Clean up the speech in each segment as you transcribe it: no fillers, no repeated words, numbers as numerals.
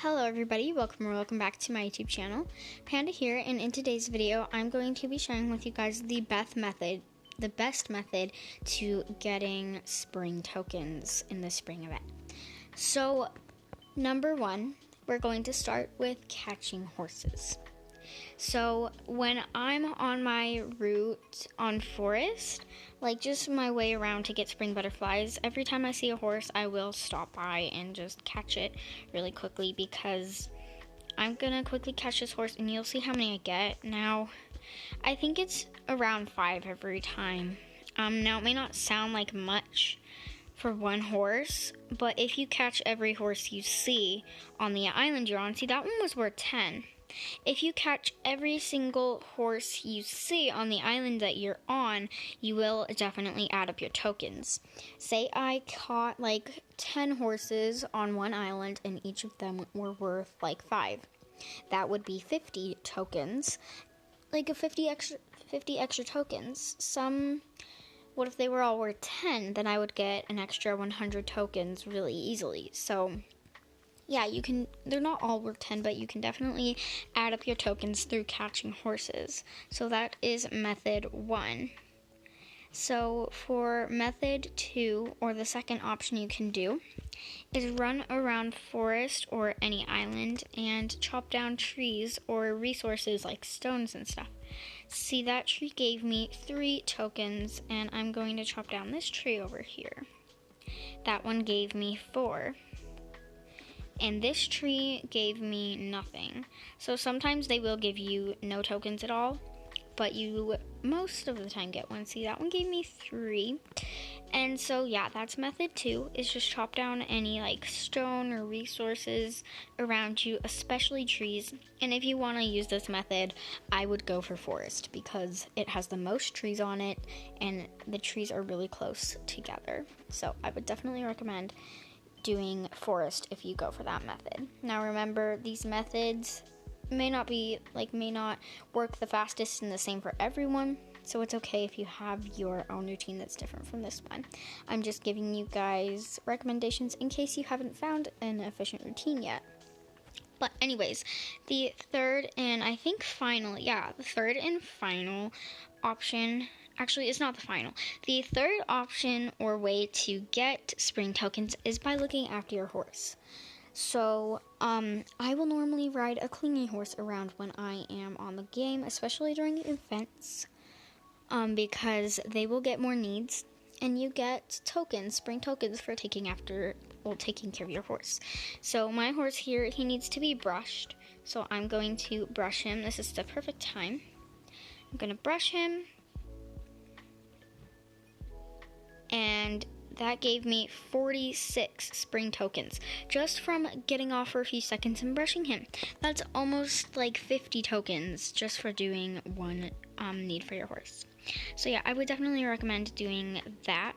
Hello everybody, welcome back to my YouTube channel. Panda here, and in today's video I'm going to be sharing with you guys the best method to getting spring tokens in the spring event. So, number one, we're going to start with catching horses. So when I'm on my route on forest, like just my way around to get spring butterflies, every time I see a horse, I will stop by and just catch it really quickly because I'm gonna quickly catch this horse and you'll see how many I get. Now, I think it's around 5 every time. Now it may not sound like much for one horse, but if you catch every horse you see on the island you're on, see that one was worth 10. If you catch every single horse you see on the island that you're on, you will definitely add up your tokens. Say I caught like 10 horses on one island and each of them were worth like 5. That would be 50 tokens, like 50 extra tokens. What if they were all worth 10? Then I would get an extra 100 tokens really easily. So yeah, they're not all worth 10, but you can definitely add up your tokens through catching horses. So that is method 1. So for method 2, or the second option you can do, is run around forest or any island and chop down trees or resources like stones and stuff. See, that tree gave me 3 tokens, and I'm going to chop down this tree over here. That one gave me 4. And this tree gave me nothing. So sometimes they will give you no tokens at all, but you most of the time get one. See, that one gave me 3. And so yeah, that's method 2, is just chop down any like stone or resources around you, especially trees. And if you want to use this method, I would go for forest because it has the most trees on it and the trees are really close together. So I would definitely recommend doing forest if you go for that method. Now remember, these methods may not work the fastest and the same for everyone, so it's okay if you have your own routine that's different from this one. I'm just giving you guys recommendations in case you haven't found an efficient routine yet. But anyways, the third and final option, actually, it's not the final. The third option or way to get spring tokens is by looking after your horse. So, I will normally ride a clingy horse around when I am on the game, especially during events, because they will get more needs, and you get tokens, spring tokens, for taking care of your horse. So my horse here, he needs to be brushed, so I'm going to brush him. This is the perfect time. I'm going to brush him, and that gave me 46 spring tokens just from getting off for a few seconds and brushing him. That's almost like 50 tokens just for doing one need for your horse. So yeah, I would definitely recommend doing that.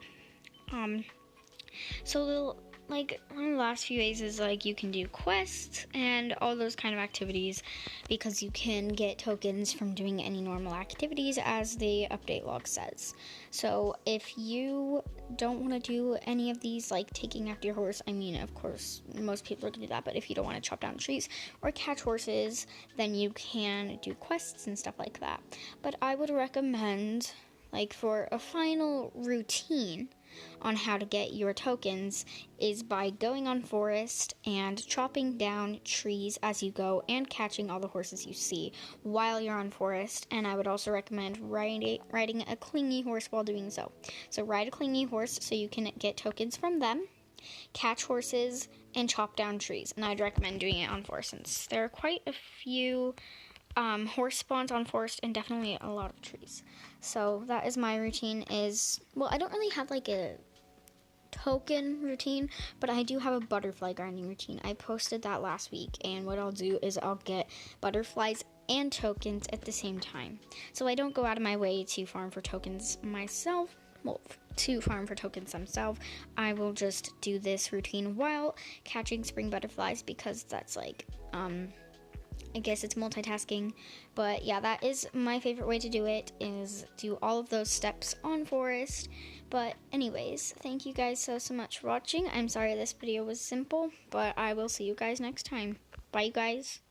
So one of the last few ways is you can do quests and all those kind of activities, because you can get tokens from doing any normal activities, as the update log says. So if you don't want to do any of these, like taking after your horse, I mean, of course, most people are going to do that, but if you don't want to chop down trees or catch horses, then you can do quests and stuff like that. But I would recommend, for a final routine on how to get your tokens, is by going on forest and chopping down trees as you go and catching all the horses you see while you're on forest. And I would also recommend riding a clingy horse while doing so. So ride a clingy horse so you can get tokens from them, catch horses, and chop down trees. And I'd recommend doing it on forest since there are quite a few horse spawns on forest and definitely a lot of trees. So that is my routine. I don't really have a token routine, but I do have a butterfly grinding routine. I posted that last week, and what I'll do is I'll get butterflies and tokens at the same time. So I don't go out of my way to farm for tokens myself. I will just do this routine while catching spring butterflies, because that's I guess it's multitasking. But yeah, that is my favorite way to do it, is do all of those steps on forest. But anyways, thank you guys so much for watching. I'm sorry this video was simple, but I will see you guys next time. Bye, guys.